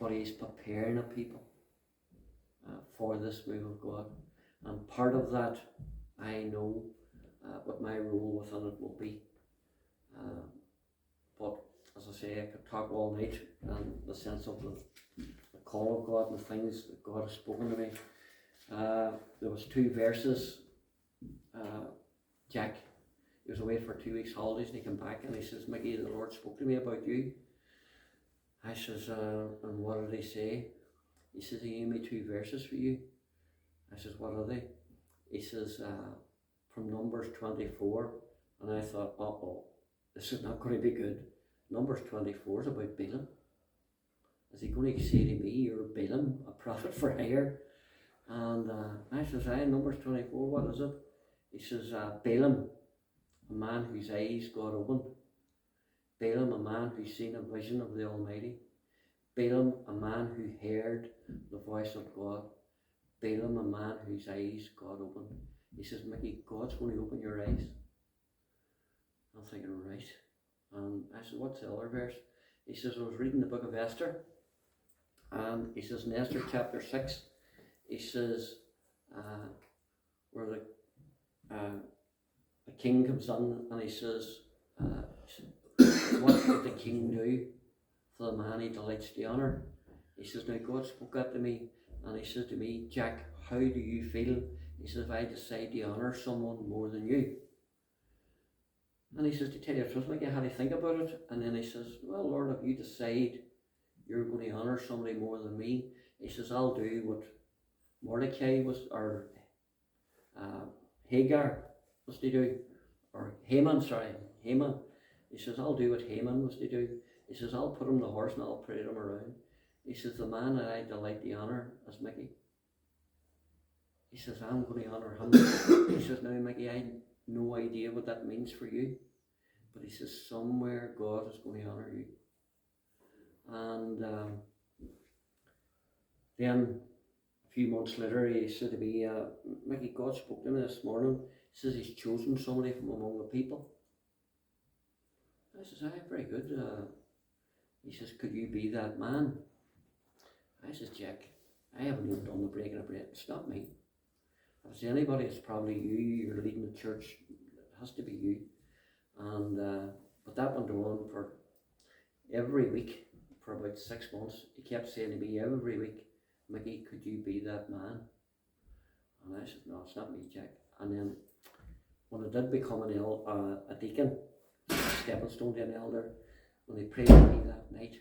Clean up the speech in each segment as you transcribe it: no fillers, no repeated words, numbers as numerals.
but He's preparing a people for this move of God. And part of that, I know what my role within it will be. But as I say, I could talk all night, and the sense of the call of God and the things that God has spoken to me. There was 2 verses. Jack, he was away for 2 weeks holidays, and he came back and he says, Mickey, the Lord spoke to me about you. I says, and what did He say? He says, He gave me 2 verses for you. I says, what are they? He says, from Numbers 24, and I thought, uh-oh, this is not going to be good. Numbers 24 is about Balaam. Is He going to say to me, you're Balaam, a prophet for hire? And I says, Numbers 24, what is it? He says, Balaam, a man whose eyes God opened. Balaam, a man who's seen a vision of the Almighty. Balaam, a man who heard the voice of God. Balaam, a man whose eyes God opened. He says, Mickey, God's going to open your eyes. I'm thinking, right. And I said, what's the other verse? He says, I was reading the book of Esther. And he says, in Esther chapter 6, he says, where the king comes in, and he says, what did the king do for the man he delights to honour? He says, now God spoke that to me, and He said to me, Jack, how do you feel? He says, if I decide to honour someone more than you. And he says, to tell you the truth, like, I had to think about it. And then he says, well, Lord, if you decide you're going to honour somebody more than me, he says, I'll do what Mordecai was, or Hagar was to do, or Haman. He says, I'll do what Haman was to do. He says, I'll put him on the horse and I'll parade him around. He says, the man that I delight to honour is Mickey. He says, I'm going to honour him. He says, now Mickey, I have no idea what that means for you. But he says, somewhere God is going to honour you. And then a few months later, he said to me, Mickey, God spoke to me this morning. He says He's chosen somebody from among the people. I says, aye, very good. He says, could you be that man? I says, Jack, I haven't even done the breaking of bread. It's not me. If it's anybody, it's probably you. You're leading the church. It has to be you. And but that went on for every week for about 6 months. He kept saying to me every week, Mickey, could you be that man? And I said, no, it's not me, Jack. And then when I did become a deacon, a stepping stone to an elder, when they prayed for me that night,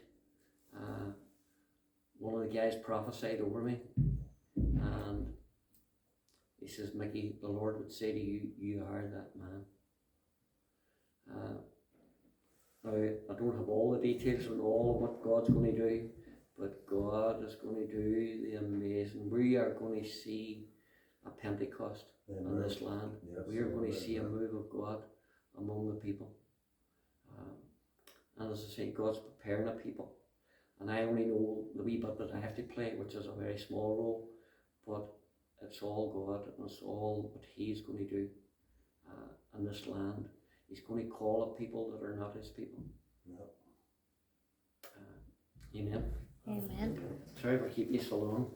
one of the guys prophesied over me, and he says, Mickey, the Lord would say to you, you are that man. Now, I don't have all the details on all of what God's going to do, but God is going to do the amazing. We are going to see a Pentecost in this land. Yes, we are going to see a move of God among the people. And as I say, God's preparing a people. And I only know the wee bit that I have to play, which is a very small role, but it's all God, and it's all what He's going to do in this land. He's going to call up people that are not His people. Yep. Amen. Amen. Sorry for keeping you so long.